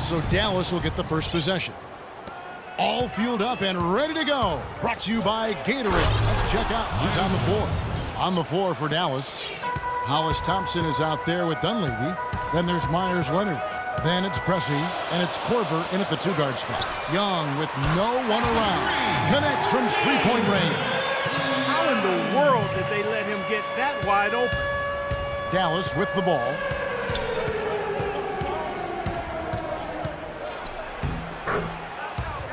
So Dallas will get the first possession. All fueled up and ready to go. Brought to you by Gatorade. Let's check out who's on the floor. On the floor for Dallas, Hollis Thompson is out there with Dunleavy. Then there's Myers Leonard. Then it's Pressey, and it's Korver in at the two-guard spot. Young with no one around. Connects from three-point range. How in the world did they let him get that wide open? Dallas with the ball.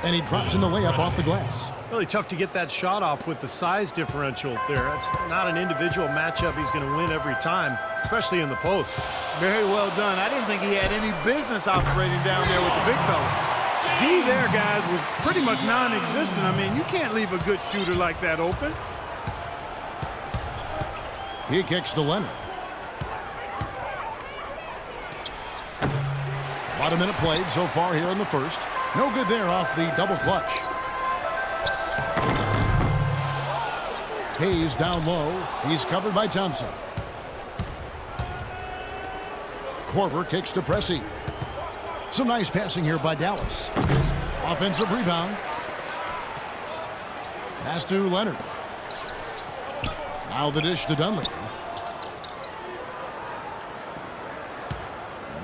And he drops in the layup off the glass. Really tough to get that shot off with the size differential there. That's not an individual matchup he's going to win every time, especially in the post. Very well done. I didn't think he had any business operating down there with the big fellas. D there, guys, was pretty much non-existent. I mean, you can't leave a good shooter like that open. He kicks to Leonard. About a minute played so far here in the first. No good there off the double clutch. Hayes down low. He's covered by Thompson. Korver kicks to Pressey. Some nice passing here by Dallas. Offensive rebound. Pass to Leonard. Now the dish to Dunleavy.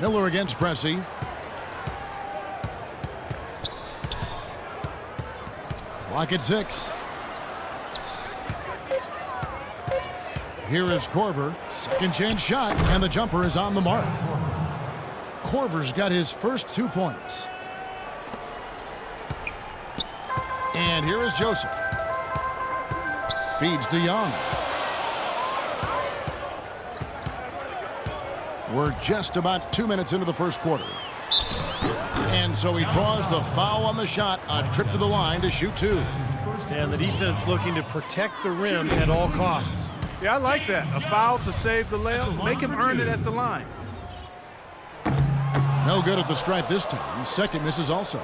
Miller against Pressey. Clock at 6. Here is Korver. Second chance shot, and the jumper is on the mark. Korver's got his first 2 points. And here is Joseph. Feeds to Young. We're just about 2 minutes into the first quarter. And so he draws the foul on the shot. A trip to the line to shoot 2. And the defense looking to protect the rim at all costs. Yeah, I like that. A foul to save the layup. Make him earn it at the line. No good at the stripe this time. Second misses also.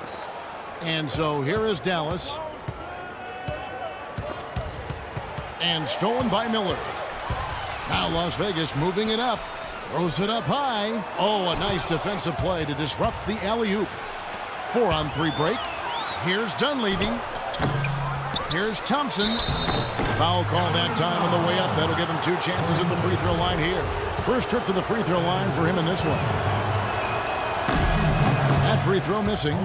And so here is Dallas. And stolen by Miller. Now Las Vegas moving it up. Throws it up high. Oh, a nice defensive play to disrupt the alley-oop. 4-on-3 break. Here's Dunleavy. Here's Thompson. Foul call that time on the way up. That'll give him 2 chances at the free throw line here. First trip to the free throw line for him in this one. That free throw missing.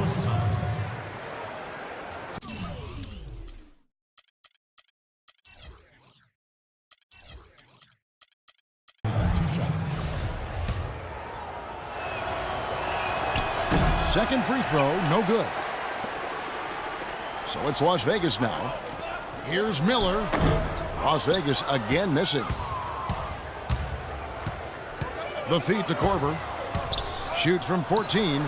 Second free throw, no good. So it's Las Vegas now. Here's Miller. Las Vegas again missing. The feed to Korver. Shoots from 14.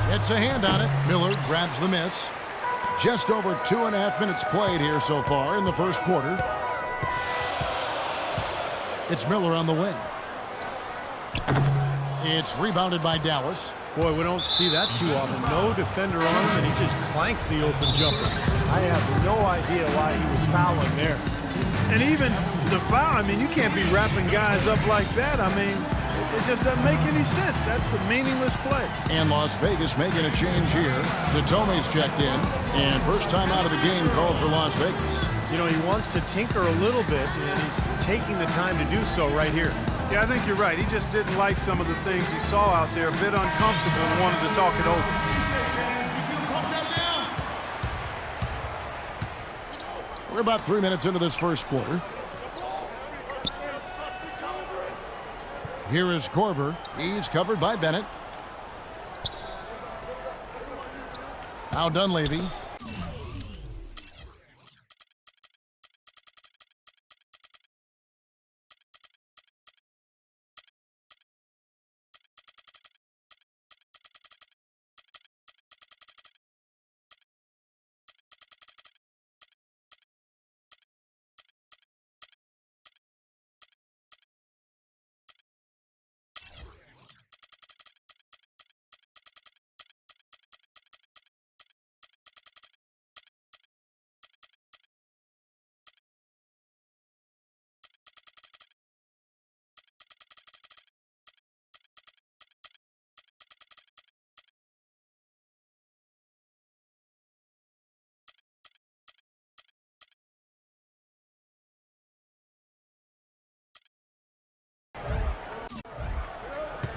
Gets a hand on it. Miller grabs the miss. Just over 2.5 minutes played here so far in the first quarter. It's Miller on the wing. It's rebounded by Dallas. Boy, we don't see that too often. No defender on him, and he just clanks the open jumper. I have no idea why he was fouling there. And even the foul, I mean, you can't be wrapping guys up like that. I mean, it just doesn't make any sense. That's a meaningless play. And Las Vegas making a change here. Totome's checked in, and first time out of the game called for Las Vegas. You know, he wants to tinker a little bit, and he's taking the time to do so right here. Yeah, I think you're right. He just didn't like some of the things he saw out there, a bit uncomfortable, and wanted to talk it over. We're about 3 minutes into this first quarter. Here is Korver. He's covered by Bennett. Now Dunleavy.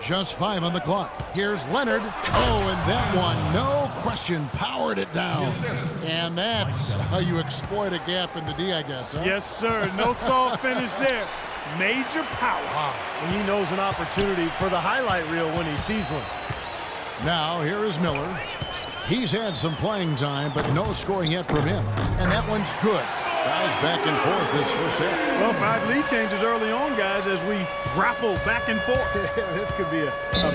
Just 5 on the clock. Here's Leonard. Oh, and that one, no question, powered it down. And that's how you exploit a gap in the D, I guess, huh? Yes, sir. No soft finish there. Major power. Wow. And he knows an opportunity for the highlight reel when he sees one. Now, here is Miller. He's had some playing time, but no scoring yet from him. And that one's good. Guys back and forth this first half. Well, 5 lead changes early on, guys, as we grapple back and forth. This could be a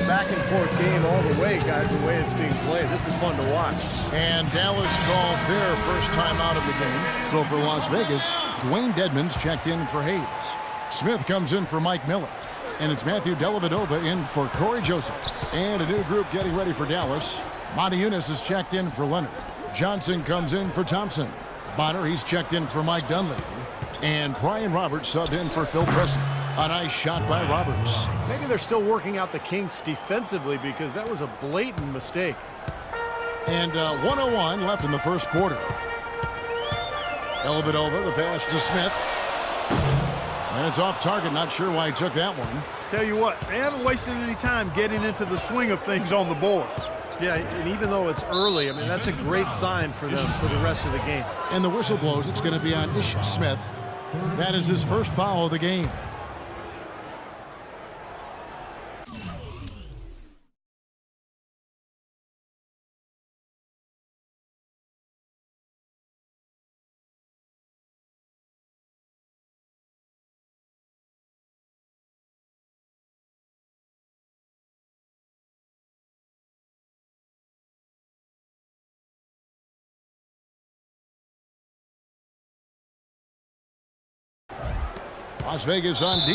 back and forth game all the way, guys, the way it's being played. This is fun to watch. And Dallas calls their first time out of the game. So for Las Vegas, Dwayne Dedmon's checked in for Hayes. Smith comes in for Mike Miller. And it's Matthew Dellavedova in for Corey Joseph. And a new group getting ready for Dallas. Monty Eunice is checked in for Leonard. Johnson comes in for Thompson. Bonner, he's checked in for Mike Dunleavy. And Brian Roberts subbed in for Phil Preston. A nice shot by Roberts. Maybe they're still working out the kinks defensively because that was a blatant mistake. And 1:01 left in the first quarter. Dellavedova, the pass to Smith. And it's off target. Not sure why he took that one. Tell you what, they haven't wasted any time getting into the swing of things on the boards. Yeah, and even though it's early, I mean, that's a great sign for them for the rest of the game. And the whistle blows. It's going to be on Ish Smith. That is his first foul of the game. Las Vegas on D.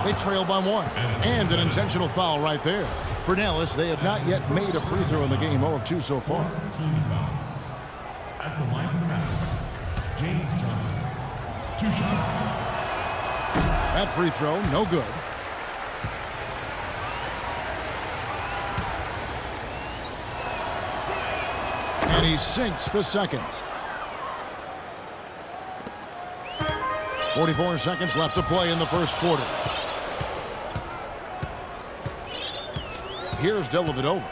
They trail by 1. And an intentional foul right there. For Dallas, they have not yet made a free throw in the game. 0 of 2 so far. At the line for the Mavericks, James Johnson. 2 shots. That free throw, no good. And he sinks the second. 44 seconds left to play in the first quarter. Here's Dellavedova.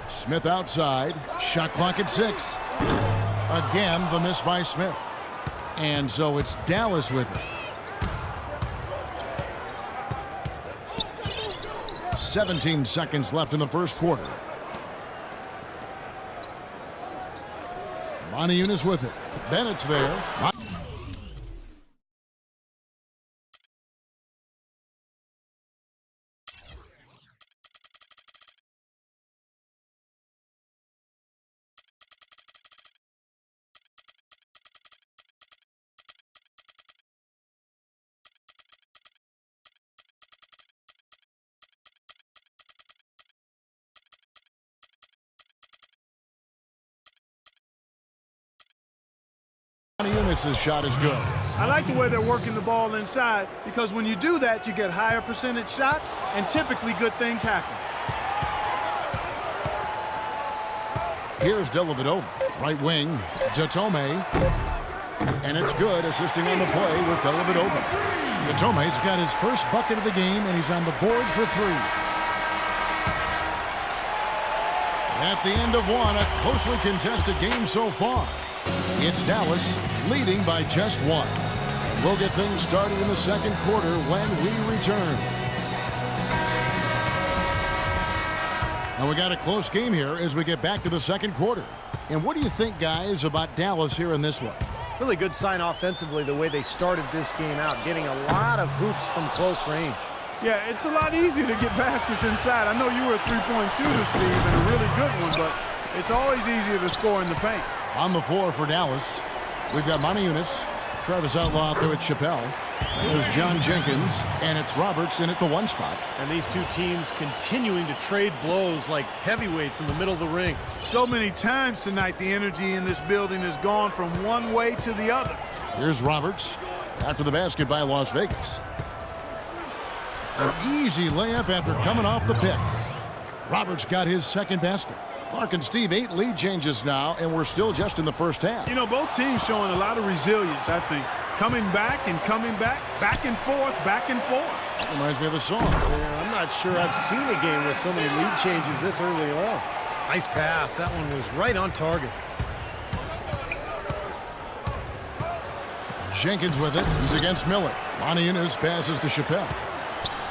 Smith outside. Shot clock at 6. Again, the miss by Smith. And so it's Dallas with it. 17 seconds left in the first quarter. Monty Eunice with it. Bennett's there. Monty Eunice's shot is good. I like the way they're working the ball inside because when you do that, you get higher percentage shots and typically good things happen. Here's Dellavedova. Right wing. Jatome. And it's good, assisting on the play with Dellavedova. Jatome's got his first bucket of the game, and he's on the board for 3. At the end of 1, a closely contested game so far. It's Dallas leading by just 1. And we'll get things started in the second quarter when we return. And we got a close game here as we get back to the second quarter. And what do you think, guys, about Dallas here in this one? Really good sign offensively the way they started this game out, getting a lot of hoops from close range. Yeah, it's a lot easier to get baskets inside. I know you were a three-point shooter, Steve, and a really good one, but it's always easier to score in the paint. On the floor for Dallas, we've got Monty Eunice, Travis Outlaw out there with Chappelle. There's John Jenkins, and it's Roberts in at the 1 spot. And these two teams continuing to trade blows like heavyweights in the middle of the ring. So many times tonight, the energy in this building has gone from one way to the other. Here's Roberts after the basket by Las Vegas. An easy layup after coming off the pick. Roberts got his second basket. Clark and Steve, 8 lead changes now, and we're still just in the first half. You know, both teams showing a lot of resilience, I think. Coming back and coming back, back and forth, back and forth. That reminds me of a song. Yeah, I'm not sure I've seen a game with so many lead changes this early on. Nice pass. That one was right on target. Jenkins with it. He's against Miller. Montiunas passes to Chappelle.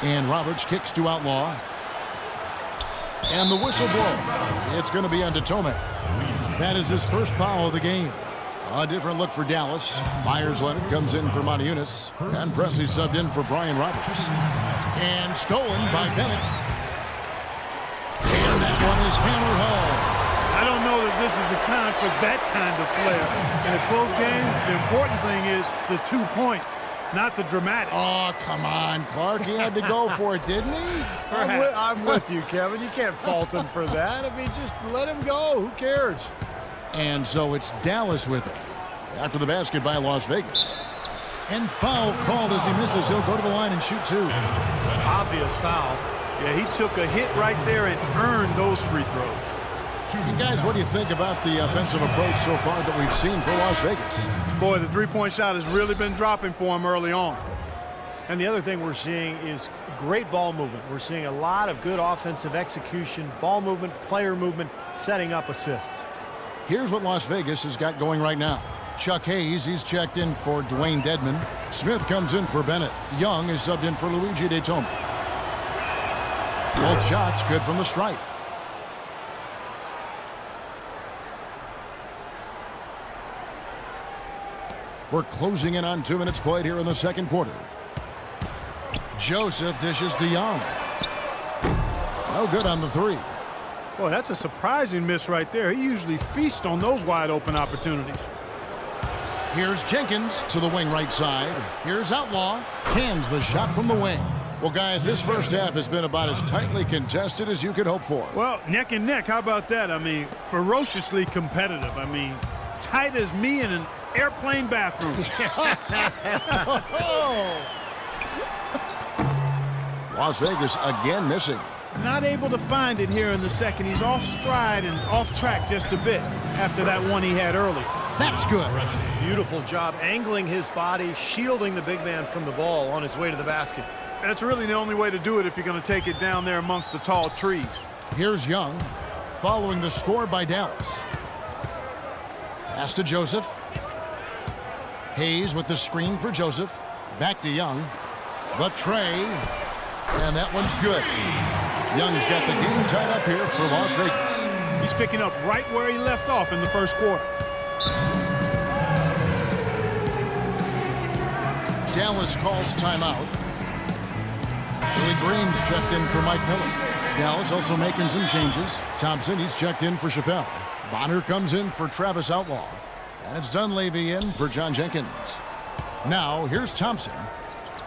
And Roberts kicks to Outlaw. And the whistle blows. It's going to be on to Tome. That is his first foul of the game. A different look for Dallas. Myers-Leonard comes in for Montiunas. And Presley subbed in for Brian Roberts. And stolen by Bennett. And that one is hammered home. I don't know that this is the time for that kind of flair. In a close game, the important thing is the 2 points, not the dramatics. Oh, come on, Clark. He had to go for it, didn't he? I'm with you, Kevin. You can't fault him for that. I mean, just let him go. Who cares? And so it's Dallas with it after the basket by Las Vegas. And foul called as he misses. He'll go to the line and shoot 2. Obvious foul. Yeah, he took a hit right there and earned those free throws. You guys, what do you think about the offensive approach so far that we've seen for Las Vegas? Boy, the three-point shot has really been dropping for him early on. And the other thing we're seeing is great ball movement. We're seeing a lot of good offensive execution, ball movement, player movement, setting up assists. Here's what Las Vegas has got going right now. Chuck Hayes, he's checked in for Dwayne Dedman. Smith comes in for Bennett. Young is subbed in for Luigi DeTome. Both shots good from the stripe. We're closing in on 2 minutes played here in the second quarter. Joseph dishes to Young. No good on the 3. Boy, that's a surprising miss right there. He usually feasts on those wide open opportunities. Here's Jenkins to the wing right side. Here's Outlaw. Cans the shot from the wing. Well, guys, this first half has been about as tightly contested as you could hope for. Well, neck and neck. How about that? I mean, ferociously competitive. I mean, tight as me in an airplane bathroom. Las Vegas again missing. Not able to find it here in the second. He's off stride and off track just a bit after that one he had early. That's good. Beautiful job angling his body, shielding the big man from the ball on his way to the basket. That's really the only way to do it if you're going to take it down there amongst the tall trees. Here's Young following the score by Dallas. Pass to Joseph. Hayes with the screen for Joseph. Back to Young. The tray. And that one's good. Young's got the game tied up here for Las Vegas. He's picking up right where he left off in the first quarter. Dallas calls timeout. Billy Green's checked in for Mike Miller. Dallas also making some changes. Thompson, he's checked in for Chappelle. Bonner comes in for Travis Outlaw. And it's Dunleavy in for John Jenkins. Now, here's Thompson.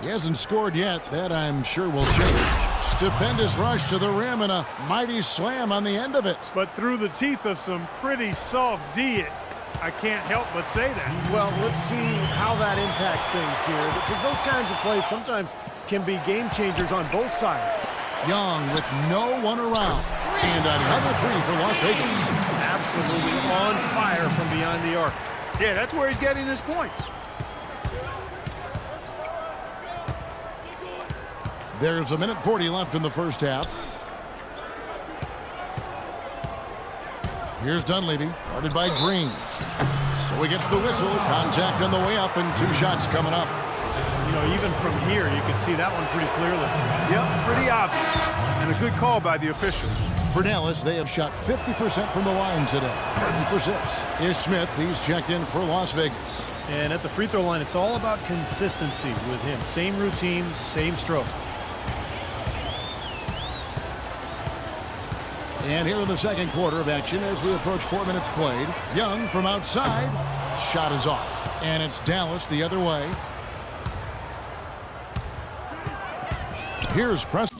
He hasn't scored yet. That, I'm sure, will change. Stupendous rush to the rim and a mighty slam on the end of it. But through the teeth of some pretty soft D, I can't help but say that. Well, let's see how that impacts things here, because those kinds of plays sometimes can be game changers on both sides. Young with no one around. And another 3 for Las Vegas. Absolutely on fire from beyond the arc. Yeah, that's where he's getting his points. There's 1:40 left in the first half. Here's Dunleavy, guarded by Green. So he gets the whistle. Contact on the way up and 2 shots coming up. You know, even from here, you can see that one pretty clearly. Yep, pretty obvious. And a good call by the officials. For Dallas, they have shot 50% from the line today. 30 for 6. Is Smith, he's checked in for Las Vegas. And at the free throw line, it's all about consistency with him. Same routine, same stroke. And here in the second quarter of action as we approach 4 minutes played. Young from outside. Shot is off. And it's Dallas the other way. Here's Preston.